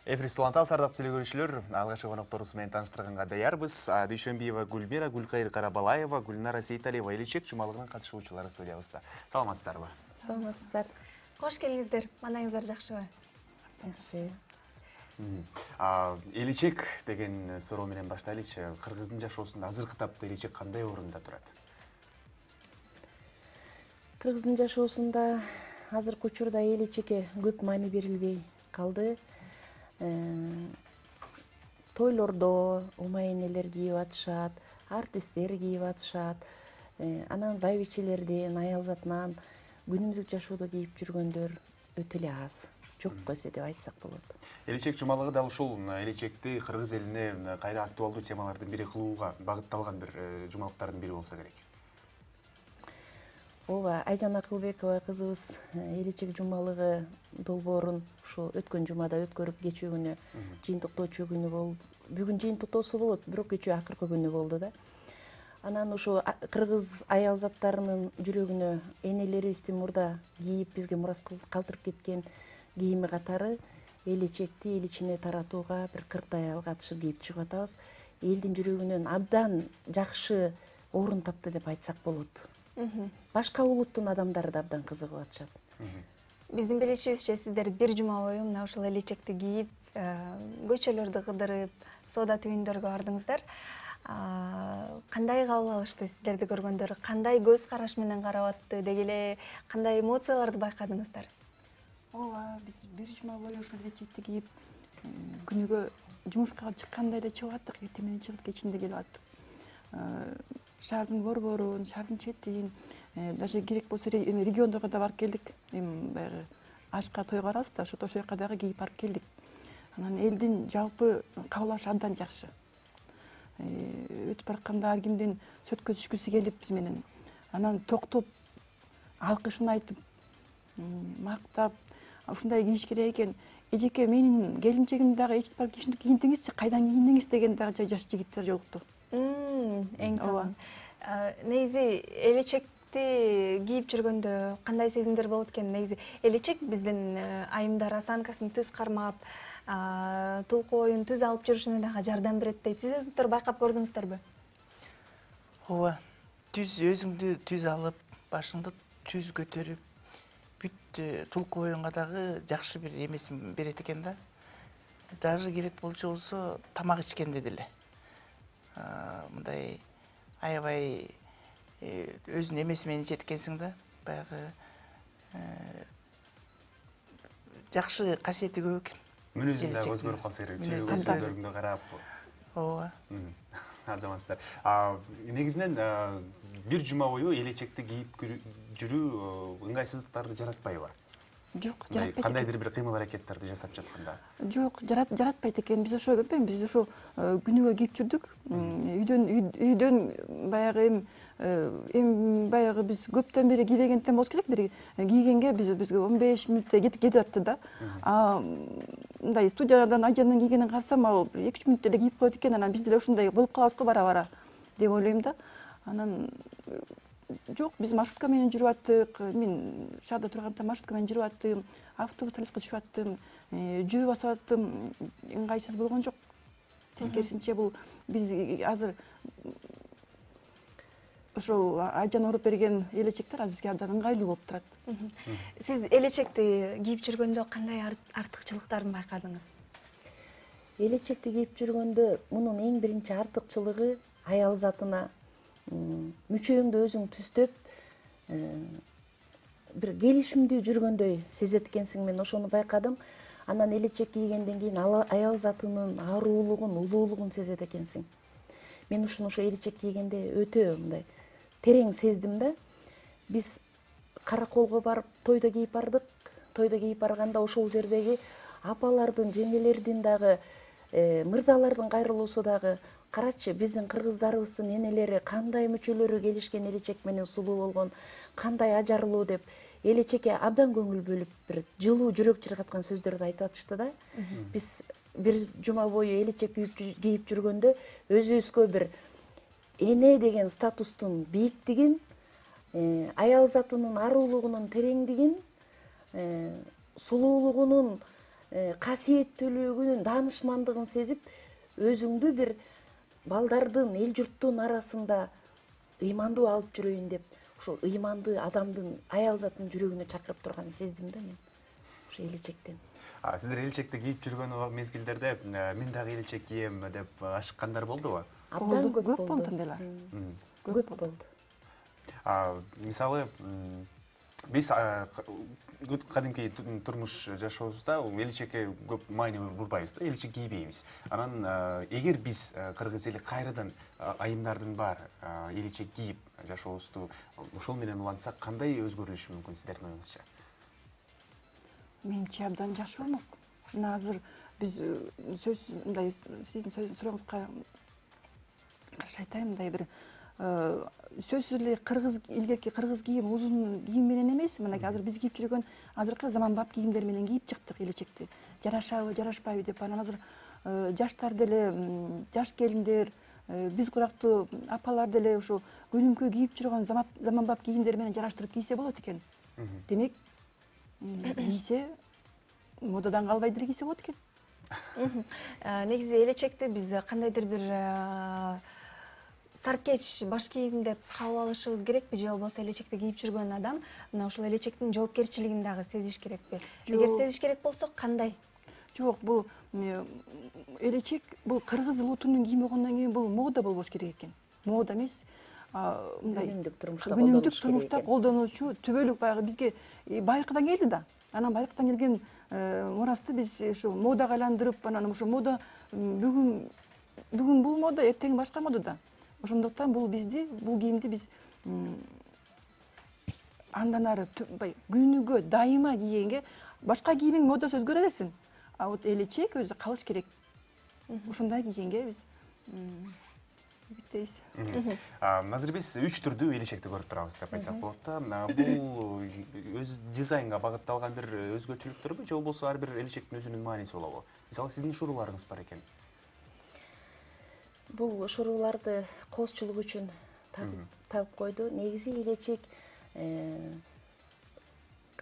Эфир Сулантау сардак телекөрүүчүлөр, алгачкы конокторубуз менен тааныштырганга даярбыз. Дүйшөнбиева Гүлмира, Гүлкайыр Карабалаева, Гүлнара Сейталиева Элечек жумалыгынын катышуучулары студиябызда. Саламатсыздарбы? Саламатсыздар. Кош келиңиздер. Маанаңыздар жакшыбы? Жакшы. Элечек деген суроо менен баштайлычы. Кыргыздын жашоосунда азыркы тапта элечек кандай орунда турат? Кыргыздын жашоосунда азыркы учурда элечекке көп маани берилбей калды. Тойлордо умайенелер кийип атышат, артисттер кийип атышат. Анан байбичелерден, аялзатынан күнүмдүк жашоодо кийип жүргөндөр өтө эле аз. Жок эсе деп айтсак болот. Элечек жумалыгы да ушул элечекти кыргыз элине кайра актуалдуу темалардын бири кылууга багытталган бир жумалыктардын бири болсо керек. Ооба, Айжан Акылбекова кызыбыз элечек жумалыгы долбоорун ушул өткөн жумада өткөрүп кечээ күнү жыйынтыктоочу күнү болду. Бүгүн жыйынтыктоосу болот, бирок кечээ акыркы күнү болду да. Анан ушул кыргыз аялзаттарынын жүрөгүнө энелерибиздин мурда кийип бизге мурас калтырып кеткен кийими катары элечекти эл ичине таратууга бир 40 аял катышып кийип чыгып атабыз. Элдин жүрөгүнөн абдан жакшы орун тапты деп айтсак болот. Башка улуттун адамдары да абдан кызыгып атышат. Биздин билишибизче сиздер бир жума бою мына ушул элечекти кийип, көчөлөрдү кыдырып, соода түйүндөргө бардыңыздар. Кандай кабыл алышты сиздерди көргөндөр? Кандай көз караш менен карап атты? Деги эле кандай эмоцияларды байкадыңыздар? Ооба, биз бир жума бою ушул элечекти кийип, күнүгө жумушка чыккандай эле чыгып аттык, эртең менен чыгып кечинде келип аттык. Шаардын борборун, шаардын четин, даже керек болсо региондорго да барып келдик. Баягы ашка тойго барабыз да, ошо жака дагы кийип барып келдик. Анан элдин жалпы кабыл алышы абдан жакшы. Өтүп баратканда ар кимдин сөткө түшкүсү келип биз менен. Анан токтоп, алкышын айтып, мактап, ушундай кийиш керек экен. Эжеке, менин келинчегим дагы эчтеп барып ушинтип кийиндиңизчи, кайдан кийиндиңиз деген дагы жаш жигиттер жолукту. Эң сонун. Негизи элечекти кийип жүргөндө кандай сезимдер болот экен? Негизи элечек биздин айымдар осанкасын түз кармап, тулку оюн түз алып жүрүшүнө дагы жардам берет дейт. Сиз өзүңүздөр байкап көрдүңүздөрбү? Ооба, түз өзүңдү түз алып, башыңды түз көтөрүп, бүт тулку оюнга дагы жакшы бир эмесин берет экен да. Даже керек болчу болсо тамак ичкенде деле. Мындай аябай өзүнүн эмеси менен ичет экенсиң да, баягы жакшы касиети көп экен. Мүнөзүн дагы өзгөрүп калса керек, сөздөрүңдү карап. Ооба. Азаматсыздар. Негизинен бир жума бою элечекти кийип жүрүү ыңгайсыздыктарды жаратпайбы? Жок, жаратпайт. Кандайдыр бир кыймыл аракеттерди жасап жатканда? Жок, жаратпайт экен. Биз ошо көрпөйм, биз ошо күнүгө кийип жүрдүк. Үйдөн баягы баягы биз көптөн бери кийбегенден болуш керек. Бир кийгенге бизге 15 мүнөттө кетип атты да. Мындай студиядан Айжанын кийгенин карасам, ал 2-3 мүнөттө эле кийип коет экен. Анан биз деле ушундай болуп калабыз го бара-бара деп ойлойм да. Анан жок, биз маршрутка менен жүрүп аттык. Мен шаарда турганда маршрутка менен жүрүп аттым, автобус талашка түшүп аттым, жөө басып аттым, ыңгайсыз болгон жок. Тескерисинче бул биз азыр ошол Айжан оруп берген элечектер бизге абдан ыңгайлуу болуп турат. Сиз элечекти кийип жүргөндө кандай артыкчылыктарын байкадыңыз? Элечекти кийип жүргөндө мунун эң биринчи артыкчылыгы аял затына мүчөңдү өзүң түздөп бир келишимдүү жүргөндөй сезет экенсиң. Мен ошону байкадым. Анан элечек кийгенден кийин аял затынын аруулугун, улуулугун сезет экенсиң. Мен ушуну ошо элечек кийгенде өтө мындай терең сездим да. Биз Караколго барып тойдо кийип бардык. Тойдо кийип барганда ошол жердеги апалардын, жеңелердин дагы, мырзалардын кайрылуусу дагы, карачы, биздин кыргыздарыбыздын энелери кандай мүчөлөрү келишкен элечек менен сулуу болгон, кандай ажарлуу деп элечекке абдан көңүл бөлүп, бир жылуу жүрөк чыргаткан сөздөрдү айтып атышты да. Биз бир жума бою элечек кийип жүргөндө өзүбүзгө бир эне деген статустун бийиктигин, аял затынын аруулугунун тереңдигин, сулуулугунун касиеттүүлүгүнүн, даанышмандыгын сезип, өзүңдү бир балдардын, эл журттун арасында ыймандуу алып жүрөйүн деп, ошо ыймандуу адамдын, аял заттын жүрөгүнө чакырып турганын сездим да мен. Ошо элечектен. Сиздер элечекти кийип жүргөн мезгилдерде мен дагы элечек кийем деп ашыккандар болдубу? Абдан көп болду андайлар. Көп болду. Мисалы, биз кадимки турмуш жашообузда элечекке көп маани бурбайбыз да, элечек кийбейбиз. Анан эгер биз кыргыз эли кайрадан айымдардын баары элечек кийип жашообузду ошол менен улантсак, кандай өзгөрүлүшү мүмкүн сиздердин оюңузча? Менимче абдан жакшы болмок. Мына азыр биз сөз мындай сиздин сурооңузга каршы айтайын, мындай бир сөзсүз эле илгерки кыргыз кийим, узун кийим менен эмес, мынакей азыр биз кийип жүргөн азыркы заманбап кийимдер менен кийип чыктык элечекти. Жарашабы, жарашпайбы деп, анан азыр жаштар деле, жаш келиндер, биз курактуу апалар деле ошо күнүмкү кийип жүргөн заманбап кийимдер менен жараштырып кийсе болот экен. Демек, кийсе модадан калбай деле кийсе болот экен. Негизи элечекти биз кандайдыр бир саркеч баш кийим деп кабыл алышыбыз керекпи, же болбосо элечекти кийип жүргөн адам мына ушул элечектин жоопкерчилигин дагы сезиш керекпи? Эгер сезиш керек болсо, кандай? Жок, бул элечек бул кыргыз улутунун кийими болгондон кийин бул мода болбош керек экен. Мода эмес, мындай күнүмдүк турмушта колдонуучу түбөлүк баягы бизге байыркыдан келди да. Анан байыркыдан келген мурасты биз ушу модага айландырып, анан ошо мода бүгүн бул мода, эртең башка мода да. Ошондуктан бул кийимди биз андан ары күнүгө дайыма кийгенге, башка кийимиң модасы өзгөрө берсин. А вот элечек өзү калыш керек. Ошондой кийгенге биз бүттейбиз. Азыр биз 3 түрдүү элечекти көрүп турабыз деп айтсак болот да. Бул өз дизайнга багытталган бир өзгөчөлүктөрбү, же болбосо ар бир элечектин өзүнүн мааниси болобу? Мисалы, сиздин шуруларыңыз бар экен. Бул шуруларды коозчулук үчүн тагып койду. Негизи элечек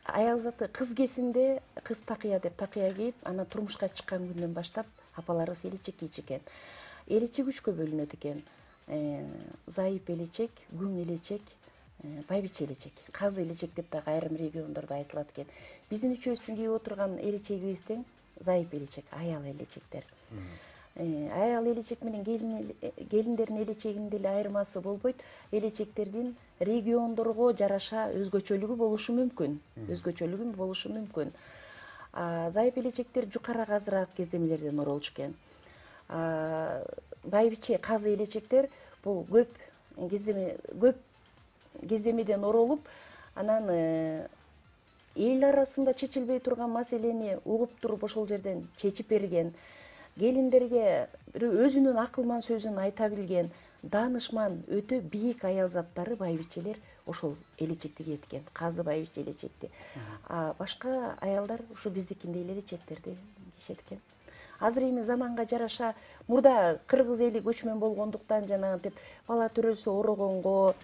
аял заты кыз кезинде кыз такыя деп такыя кийип, анан турмушка чыккан күндөн баштап апаларыбыз элечек кийчү экен. Элечек 3кө бөлүнөт экен. Зайып элечек, күң элечек, байбиче элечек, казы элечек деп дагы айрым региондордо айтылат экен. Биздин үчөөбүздүн кийип отурган элечегибиз тең зайып элечек, аял элечектер. Аял элечек менен келиндердин элечегинин деле айырмасы болбойт. Элечектердин региондорго жараша өзгөчөлүгү болушу мүмкүн. Зайып элечектер жукарак азыраак кездемелерден оролчу экен. Байбиче, казы элечектер бул көп кездемеден оролуп, анан эл арасында чечилбей турган маселени угуп туруп ошол жерден чечип берген, келиндерге өзүнүн акылман сөзүн айта билген, даанышман, өтө бийик аял заттары байбичелер ошол элечекти кийет экен, казы байбиче элечекти. Башка аялдар ушу биздикиндей элечектерди кийишет экен. Азыр эми заманга жараша, мурда кыргыз эли көчмөн болгондуктан жанагынтип бала төрөлсө орогонго,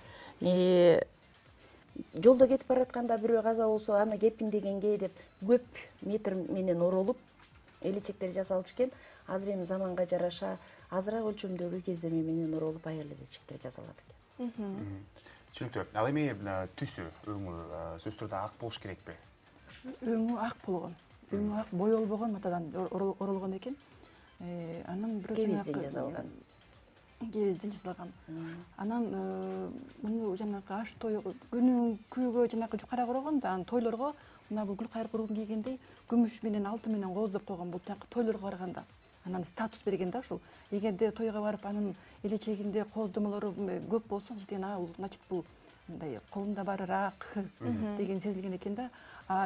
жолдо кетип баратканда бирөө каза болсо аны кепиндегенге деп көп метр менен оролуп элечектер жасалчу экен. Азыр эми заманга жараша азыраак өлчөмдөгү кездеме менен оролуп аял элечектер жасалат экен. Түшүнүктүү. Ал эми түсү, өңү сөзсүз түрдө ак болуш керекпи? Өңү ак болгон. Өңү ак боелбогон матадан оролгон экен. Анан бирөө кебизден жасалган. Кебизден жасалган. Анан муну жанагы аш той күнүмкүгө жанагы жукарак орогондо, анан тойлорго мына бул гүлкайыр курбун кийгендей күмүш менен алтын менен кооздоп койгон, бул жанагы тойлорго барганда анан статус берген да ушул. Эгерде тойго барып анын элечегинде кооздомолору көп болсо, значит бул мындай колунда барыраак деген сезилген экен да.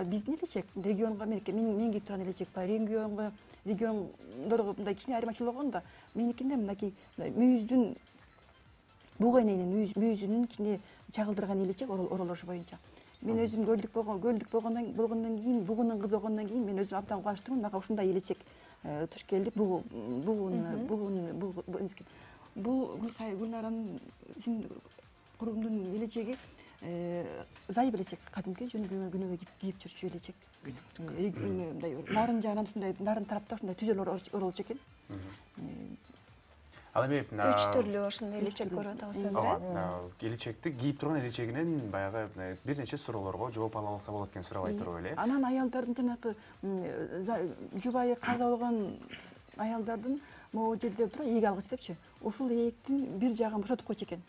Биздин элечек регионго мен кийип турган элечек бар. Региондорго мындай кичине айырмачылык болгондо, меникинде мынакей мүйүздүн буга эненин мүйүзүнүн кичине чагылдырган элечек оролошу боюнча. Мен өзүм көлдүк болгондон кийин, бугунун кызы болгондон кийин мен өзүм абдан кубанычтымын. Мага ушундай элечек туш келди. Бул Гүлнаранын курбумдун элечеги зайып элечек кадимки күнүгө кийип жүрчү элечек. Мындай нарын жагынан ушундай нарын тарапта ушундай түзөлөр оролчу экен. Ал эми 3 түрлүү ошондой элечек көрүп атабыз азыр. Элечекти кийип турган элечегинен баягы бир нече суроолорго жооп ала алса болот экен сурабай туруп эле. Анан аялдардын жанагы жубайы каза болгон аялдардын могу жерде тура ээк алгыч депчи. Ушул ээктин бир жагын бошотуп койчу экен.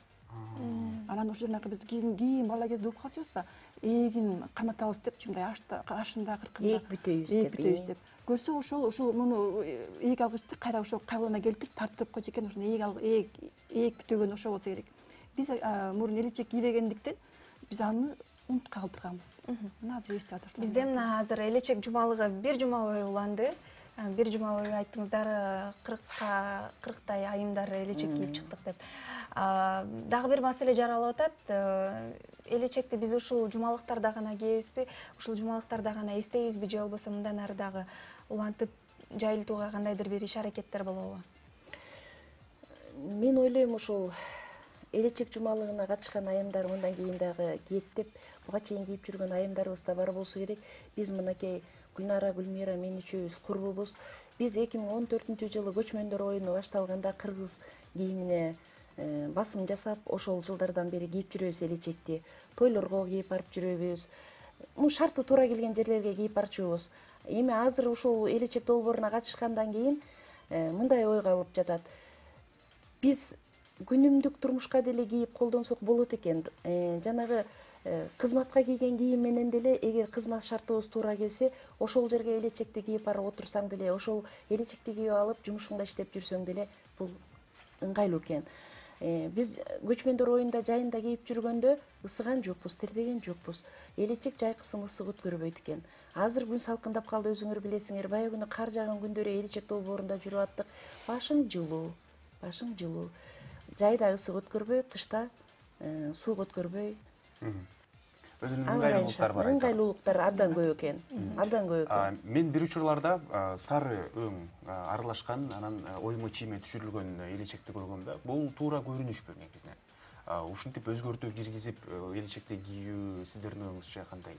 Анан ошо жанагы биз кийин бала кезде угуп калчубуз да, ээлин каматабыз депчи, мындай ашында кыркында ээк бүтөйбүз деп. Көрсө ошол муну ээк алгычты кайра ошо кабылына келтирип тартып койчу экен. Ошону ээк бүтөгөн ошо болсо керек. Биз мурун элечек кийбегендиктен биз аны унутуп калтырганбыз. Мына азыр эстеп атабыз. Бизде мына азыр элечек жумалыгы бир жума бою уланды. Бир жума бою айттыңыздар 40тай айымдар элечек кийип чыктык деп. Дагы бир маселе жаралып атат. Элечекти биз ушул жумалыктарда гана кийебизби, ушул жумалыктарда гана эстейбизби, же болбосо мындан ары дагы улантып жайылтууга кандайдыр бир иш-аракеттер болобу? Мен ойлойм ушул элечек жумалыгына катышкан айымдар мындан кийин дагы кийет деп, буга чейин кийип жүргөн айымдарыбыз да бар болсо керек. Биз мынакей Гүлнара, Гүлмира, мен үчөөбүз курбубуз. Биз 2014-жылы көчмөндөр оюну башталганда кыргыз кийимине басым жасап, ошол жылдардан бери кийип жүрөбүз элечекти. Тойлорго кийип барып жүрөбүз. Шарты туура келген жерлерге кийип барчубуз. Эми азыр ушул элечек долбооруна катышкандан кийин мындай ой калып жатат. Биз күнүмдүк турмушка деле кийип колдонсок болот экен. Жанагы кызматка кийген кийим менен деле эгер кызмат шартыбыз туура келсе, ошол жерге элечекти кийип барып отурсаң деле, ошол элечекти кийип алып жумушуңда иштеп жүрсөң деле бул ыңгайлуу экен. Биз көчмөндөр оюнда жайында кийип жүргөндө ысыган жокпуз, тердеген жокпуз. Элечек жайкысын ысык өткөрбөйт экен. Азыр күн салкындап калды, өзүңөр билесиңер. Бая күнү кар жааган күндөрү элечек долбоорунда жүрүп аттык. Башың жылуу. Жайда ысык өткөрбөй, кышта суук өткөрбөй. Өзүнүн ыңгайлуулуктары бар. Ыңгайлуулуктар абдан көп экен. Мен бир учурларда сары өң аралашкан, анан оймо чийме түшүрүлгөн элечекти көргөм да. Бул туура көрүнүшпү негизинен. Ушинтип өзгөртүү киргизип элечекти кийүү сиздердин оюңузча кандай?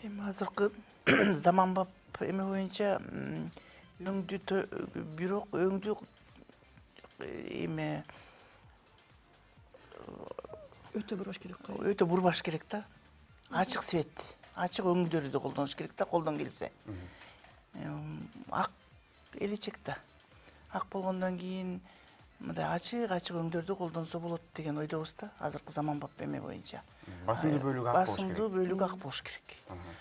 Эми азыркы заманбап эме боюнча бирок өңдү эме өтө бурбаш керек го. Өтө бурбаш керек да. Ачык свет, ачык өңдөрдү колдонуш керек да, колдон келсе. Ак элечек да. Ак болгондон кийин мындай ачык өңдөрдү колдонсо болот деген ойдобуз да. Азыркы заманбап эме боюнча. Басымдуу бөлүгү ак болуш керек. Басымдуу бөлүгү ак болуш керек.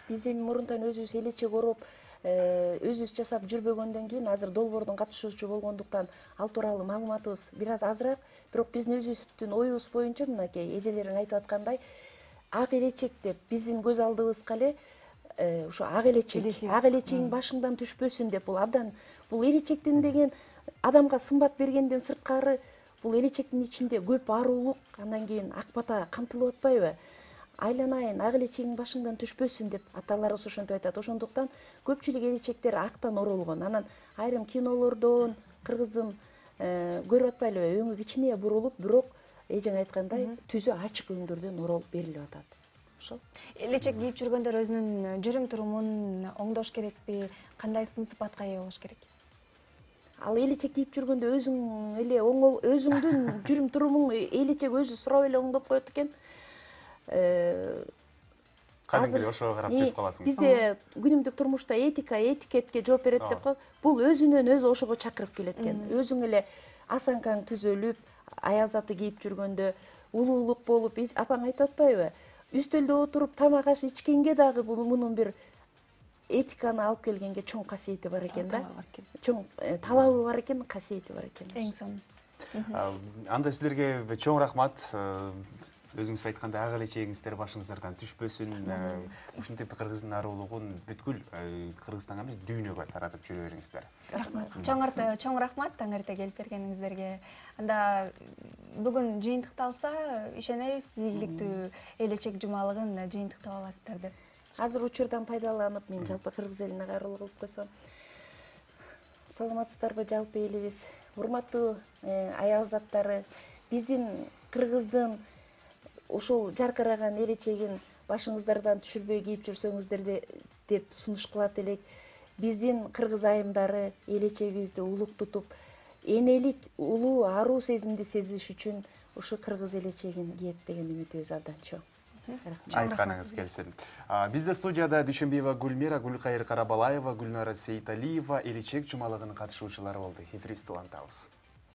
Биз эми мурунтан өзүбүз элечек ороп, өзүбүз жасап жүрбөгөндөн кийин азыр долбоордун катышуучусу болгондуктан ал тууралуу маалыматыбыз бир аз азыраак, бирок биздин өзүбүздүн оюбуз боюнча мынакей эжелериң айтып аткандай ак элечек деп биздин көз алдыбызга эле ушу ак элечегиң башыңдан түшпөсүн деп бул элечектин деген адамга сымбат бергенден сырткары бул элечектин ичинде көп арулук, андан кийин ак бата камтылып атпайбы? Айланайын, ак элечегиң башыңдан түшпөсүн деп аталарыбыз ошентип айтат. Ошондуктан көпчүлүк элечектер актан оролгон. Анан айрым кинолордон кыргыздын көрүп атпайлыбы, өңү кичине бурулуп, бирок эжең айткандай түзү ачык өңдөрдөн оролуп берилип атат. Ошол. Элечек кийип жүргөндөр өзүнүн жүрүм турумун оңдош керекпи? Кандай сын сыпатка ээ болуш керек? Ал элечек кийип жүргөндө өзүңдүн жүрүм турумуң элечек өзү сурап эле оңдоп коет экен. Кадимги ошого карап жүрүп каласың. Бизде күнүмдүк турмушта этикетке жооп берет деп коет. Бул өзүнөн өзү ошого чакырып келет экен. Өзүң эле асанкаң түзөлүп, аял заты кийип жүргөндө улуулук болуп, апаң айтып атпайбы? Үстөлдө отуруп тамак аш ичкенге дагы мунун бир этиканы алып келгенге чоң касиети бар экен да. Чоң талабы бар экен, касиети бар экен. Эң сонун. Анда сиздерге чоң рахмат. Өзүңүз айткандай ак элечегиңиздер башыңыздардан түшпөсүн. Ушинтип кыргыздын арулугун бүткүл Кыргызстанга эмес, дүйнөгө таратып жүрө бериңиздер. Рахмат. Чоң рахмат таң эрте келип бергениңиздерге. Анда бүгүн жыйынтыкталса, ишенебиз ийгиликтүү элечек жумалыгын жыйынтыктап аласыздар деп. Азыр учурдан пайдаланып, мен жалпы кыргыз элине кайрылуу кылып койсом. Саламатсыздарбы жалпы элибиз? Урматтуу аял заттары, биздин кыргыздын ошол жаркыраган элечегин башыңыздардан түшүрбөй кийип жүрсөңүздөр деп сунуш кылат элек. Биздин кыргыз айымдары элечегибизди улук тутуп, энелик, улуу, аруу сезимди сезиш үчүн ушу кыргыз элечегин кийет деген үмүтүбүз абдан чоң. Айтканыңыз келсин. Бизде студияда Дүйшөнбиева Гүлмира, Гүлкайыр Карабалаева, Гүлнара Сейталиева элечек жумалыгынын катышуучулары болду. Эфирибизди улантабыз.